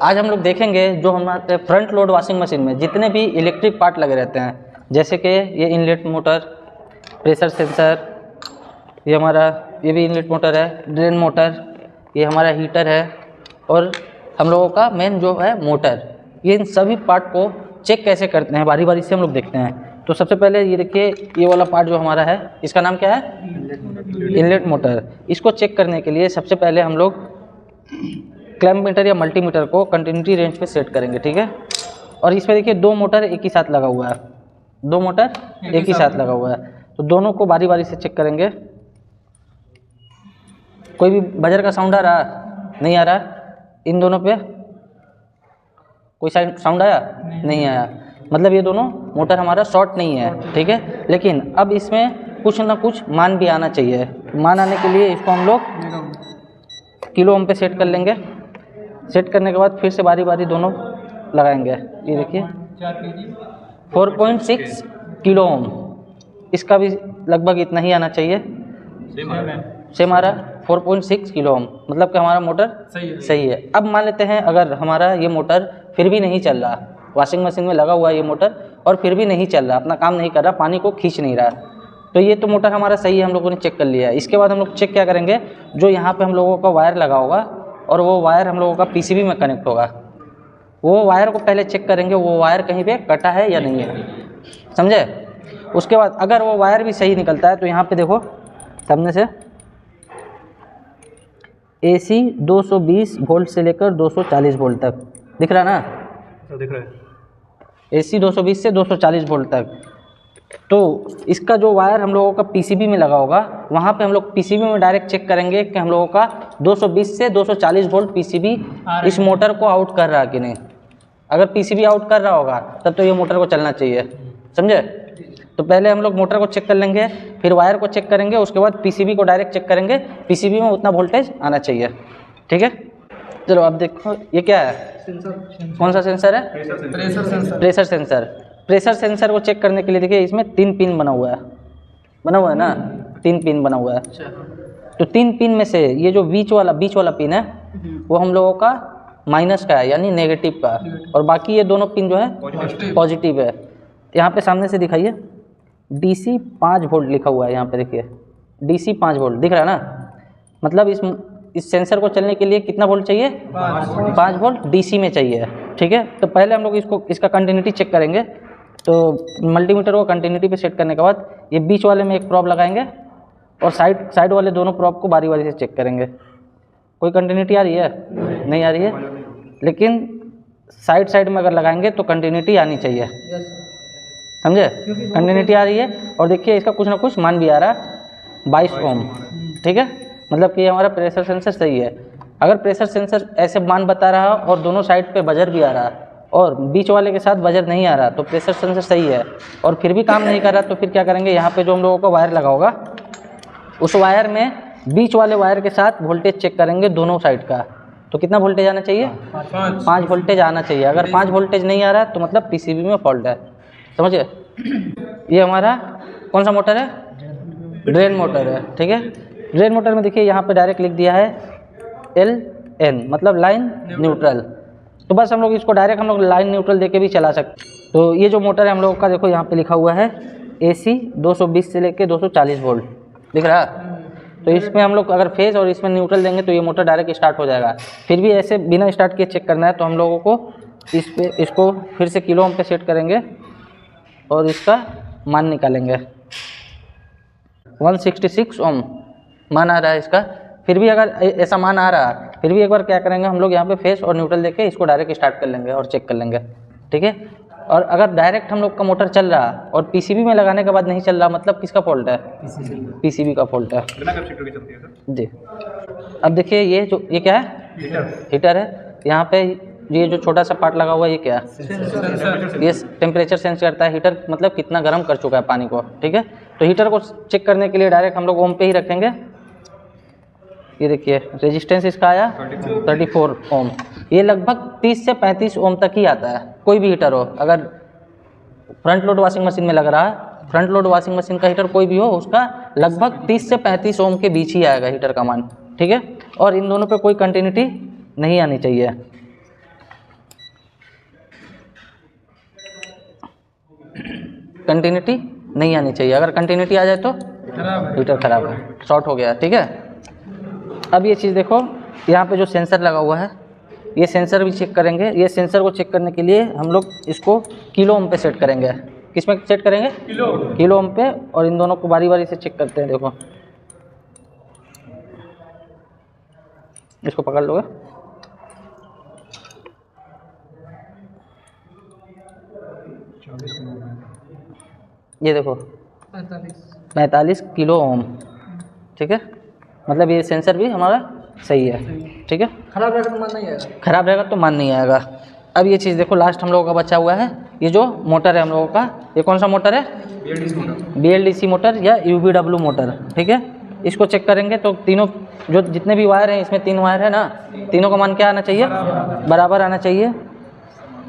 आज हम लोग देखेंगे जो हमारे फ्रंट लोड वॉशिंग मशीन में जितने भी इलेक्ट्रिक पार्ट लगे रहते हैं, जैसे कि ये इनलेट मोटर, प्रेशर सेंसर, ये भी इनलेट मोटर है, ड्रेन मोटर, ये हमारा हीटर है, और हम लोगों का मेन जो है मोटर। ये इन सभी पार्ट को चेक कैसे करते हैं बारी बारी से हम लोग देखते हैं। तो सबसे पहले ये देखिए, ये वाला पार्ट जो हमारा है इसका नाम क्या है? Inlet motor. इसको चेक करने के लिए सबसे पहले हम लोग क्लैंप मीटर या मल्टीमीटर को कंटिन्यूटी रेंज पे सेट करेंगे, ठीक है। और इसमें देखिए 2 मोटर एक ही साथ लगा हुआ है, 2 मोटर एक ही साथ लगा हुआ है। तो दोनों को बारी बारी से चेक करेंगे। कोई भी बजर का साउंड आ रहा? नहीं आ रहा। इन दोनों पे कोई साउंड आया? नहीं आया, मतलब ये दोनों मोटर हमारा शॉर्ट नहीं है, ठीक है। लेकिन अब इसमें कुछ ना कुछ मान भी आना चाहिए। मान आने के लिए इसको हम लोग किलो ओम पे सेट कर लेंगे। सेट करने के बाद फिर से बारी बारी दोनों लगाएंगे। ये देखिए 4.6 किलो ओम, इसका भी लगभग इतना ही आना चाहिए। सेम आ रहा 4.6 किलो ओम, मतलब कि हमारा मोटर सही है। अब मान लेते हैं अगर हमारा ये मोटर फिर भी नहीं चल रहा, वॉशिंग मशीन में लगा हुआ है ये मोटर और फिर भी नहीं चल रहा, अपना काम नहीं कर रहा, पानी को खींच नहीं रहा, तो ये तो मोटर हमारा सही है, हम लोगों ने चेक कर लिया है। इसके बाद हम लोग चेक क्या करेंगे, जो यहाँ पे हम लोगों का वायर लगा होगा और वो वायर हम लोगों का पीसीबी में कनेक्ट होगा, वो वायर को पहले चेक करेंगे वो वायर कहीं पे कटा है या नहीं है, समझे। उसके बाद अगर वो वायर भी सही निकलता है तो यहाँ पे देखो सामने से AC 220 वोल्ट से लेकर 240 वोल्ट तक दिख रहा ना, दिख रहा है। AC 220 से 240 वोल्ट तक। तो इसका जो वायर हम लोगों का पीसीबी में लगा होगा, वहाँ पे हम लोग पीसीबी में डायरेक्ट चेक करेंगे कि हम लोगों का 220 से 240 वोल्ट पीसीबी इस मोटर को आउट कर रहा है कि नहीं। अगर पीसीबी आउट कर रहा होगा तब तो ये मोटर को चलना चाहिए, समझे। तो पहले हम लोग मोटर को चेक कर लेंगे, फिर वायर को चेक करेंगे, उसके बाद पीसीबी को डायरेक्ट चेक करेंगे, पीसीबी में उतना वोल्टेज आना चाहिए, ठीक है। चलो अब देखो ये क्या है, कौन सा सेंसर है? Pressure sensor. प्रेशर सेंसर को चेक करने के लिए देखिए इसमें 3 पिन बना हुआ है ना, 3 पिन बना हुआ है। तो 3 पिन में से ये जो बीच वाला पिन है वो हम लोगों का माइनस का है, यानी नेगेटिव का, और बाकी ये दोनों पिन जो है पॉजिटिव है। यहाँ पे सामने से दिखाइए DC 5 वोल्ट लिखा हुआ है, यहाँ पे देखिए DC 5 वोल्ट दिख रहा है ना, मतलब इस सेंसर को चलने के लिए कितना वोल्ट चाहिए? 5 वोल्ट DC में चाहिए, ठीक है। तो पहले हम लोग इसका कंटिन्यूटी चेक करेंगे। तो मल्टीमीटर को कंटिन्यूटी पे सेट करने के बाद ये बीच वाले में एक प्रॉब लगाएंगे और साइड वाले दोनों प्रॉब को बारी बारी से चेक करेंगे। कोई कंटिन्यूटी आ रही है? नहीं आ रही है, लेकिन साइड में अगर लगाएंगे तो कंटिन्यूटी आनी चाहिए, समझे। कंटिन्यूटी आ रही है, और देखिए इसका कुछ ना कुछ मान भी आ रहा है 22 ओम, ठीक है, मतलब कि हमारा प्रेशर सेंसर सही है। अगर प्रेशर सेंसर ऐसे मान बता रहा और दोनों साइड पे बजर भी आ रहा और बीच वाले के साथ बजर नहीं आ रहा तो प्रेशर सेंसर सही है, और फिर भी काम नहीं कर रहा तो फिर क्या करेंगे, यहाँ पे जो हम लोगों का वायर लगा होगा उस वायर में बीच वाले वायर के साथ वोल्टेज चेक करेंगे दोनों साइड का। तो कितना वोल्टेज आना चाहिए? 5 वोल्टेज आना चाहिए। अगर 5 वोल्टेज नहीं आ रहा तो मतलब पीसीबी में फॉल्ट है, समझिए। ये हमारा कौन सा मोटर है? ड्रेन मोटर है, ठीक है। ड्रेन मोटर में देखिए यहाँ पे डायरेक्ट लिख दिया है LN, मतलब लाइन न्यूट्रल। तो बस हम लोग इसको डायरेक्ट हम लोग लाइन न्यूट्रल देके भी चला सकते। तो ये जो मोटर है हम लोगों का देखो यहाँ पे लिखा हुआ है AC 220 से लेके 240 वोल्ट दिख रहा है। तो इसमें हम लोग अगर फेज और इसमें न्यूट्रल देंगे तो ये मोटर डायरेक्ट स्टार्ट हो जाएगा। फिर भी ऐसे बिना स्टार्ट किए चेक करना है तो हम लोगों को इसको फिर से किलो ओम पे सेट करेंगे और इसका मान निकालेंगे। 166 ओम मान आ रहा है इसका। फिर भी अगर ऐसा मान आ रहा है फिर भी एक बार क्या करेंगे, हम लोग यहाँ पे फेस और न्यूट्रल देके इसको डायरेक्ट स्टार्ट कर लेंगे और चेक कर लेंगे, ठीक है। और अगर डायरेक्ट हम लोग का मोटर चल रहा और पीसीबी में लगाने के बाद नहीं चल रहा, मतलब किसका फॉल्ट है? पीसीबी का फॉल्ट है जी। अब देखिए ये क्या है? हीटर है। यहाँ पे ये जो छोटा सा पार्ट लगा हुआ है ये क्या है? ये टेम्परेचर सेंस करता है हीटर, मतलब कितना गर्म कर चुका है पानी को, ठीक है। तो हीटर को चेक करने के लिए डायरेक्ट हम लोग ओम पे ही रखेंगे। ये देखिए रेजिस्टेंस इसका आया 34 ओम। ये लगभग 30 से 35 ओम तक ही आता है, कोई भी हीटर हो। अगर फ्रंट लोड वॉशिंग मशीन में लग रहा है, फ्रंट लोड वॉशिंग मशीन का हीटर कोई भी हो, उसका लगभग 30 से 35 ओम के बीच ही आएगा हीटर का मान, ठीक है। और इन दोनों पे कोई कंटिन्यूटी नहीं आनी चाहिए। कंटिन्यूटी नहीं आनी चाहिए। अगर कंटिन्यूटी आ जाए तो हीटर ख़राब है, शॉर्ट हो गया। ठीक है, अब ये चीज़ देखो, यहाँ पे जो सेंसर लगा हुआ है, ये सेंसर भी चेक करेंगे। ये सेंसर को चेक करने के लिए हम लोग इसको किलो ओम पे सेट करेंगे। किस में सेट करेंगे? किलो ओम पे। और इन दोनों को बारी बारी से चेक करते हैं। देखो, इसको पकड़ लोगे, ये देखो 45 किलो ओम। ठीक है, मतलब ये सेंसर भी हमारा सही है। ठीक है, खराब रहेगा तो मान नहीं आएगा। खराब रहेगा तो मान नहीं आएगा। अब ये चीज़ देखो, लास्ट हम लोगों का बचा हुआ है ये जो मोटर है हम लोगों का, ये कौन सा मोटर है? BLDC मोटर या UVW मोटर। ठीक है, इसको चेक करेंगे तो तीनों जो जितने भी वायर हैं, इसमें 3 वायर है ना, तीनों का मान क्या आना चाहिए? बराबर आना चाहिए।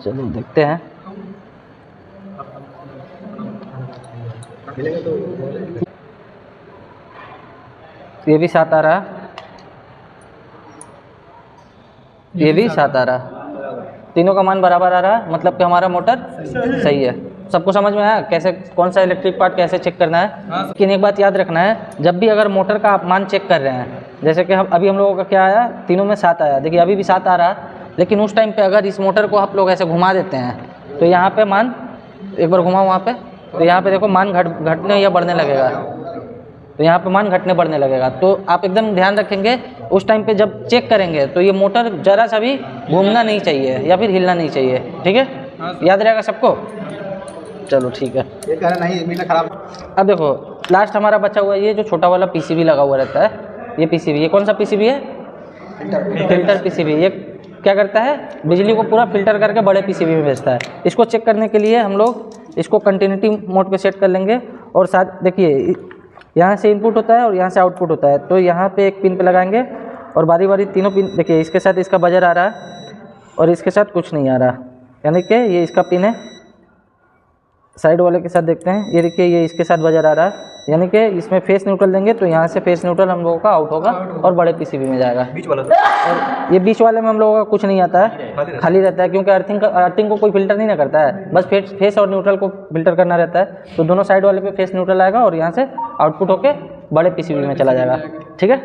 चलो देखते हैं। ये भी 7 आ रहा, ये भी 7 आ रहा, तीनों का मान बराबर आ रहा, मतलब कि हमारा मोटर सही है। सबको समझ में आया कैसे कौन सा इलेक्ट्रिक पार्ट कैसे चेक करना है? लेकिन एक बात याद रखना है, जब भी अगर मोटर का आप मान चेक कर रहे हैं, जैसे कि अभी हम लोगों का क्या आया, तीनों में 7 आया, देखिए अभी भी 7 आ रहा, लेकिन उस टाइम पे अगर इस मोटर को आप लोग ऐसे घुमा देते हैं तो यहाँ पे मान, एक बार घुमाओ वहाँ पे, तो यहाँ पे देखो मान घटने या बढ़ने लगेगा। तो यहाँ पे मान घटने बढ़ने लगेगा। तो आप एकदम ध्यान रखेंगे उस टाइम पे जब चेक करेंगे तो ये मोटर जरा सा भी घूमना नहीं चाहिए या फिर हिलना नहीं चाहिए। ठीक है, याद रहेगा सबको? चलो ठीक है। ये कह रहा नहीं मीटर खराब। अब देखो लास्ट हमारा बचा हुआ ये जो छोटा वाला PCB लगा हुआ रहता है, ये PCB, ये कौन सा PCB है? Filter PCB। ये क्या करता है? बिजली को पूरा फिल्टर करके बड़े PCB में भेजता है। इसको चेक करने के लिए हम लोग इसको कंटिन्यूटी मोड पे सेट कर लेंगे। और साथ देखिए, यहाँ से इनपुट होता है और यहाँ से आउटपुट होता है, तो यहाँ पे एक पिन पे लगाएंगे और बारी बारी तीनों पिन, देखिए इसके साथ इसका बजर आ रहा है और इसके साथ कुछ नहीं आ रहा, यानी कि ये इसका पिन है। साइड वाले के साथ देखते हैं, ये देखिए ये इसके साथ बजर आ रहा है, यानी कि इसमें फेस न्यूट्रल देंगे तो यहाँ से फेस न्यूट्रल हम लोगों का आउट होगा और बड़े PCB में जाएगा। बीच वाला और ये बीच वाले में हम लोगों का कुछ नहीं आता है, खाली रहता है, क्योंकि अर्थिंग को कोई फिल्टर नहीं ना करता है, बस फेस और न्यूट्रल को फिल्टर करना रहता है। तो दोनों साइड वाले पे फेस न्यूट्रल आएगा और यहाँ से आउटपुट होके बड़े PCB में चला जाएगा। ठीक है।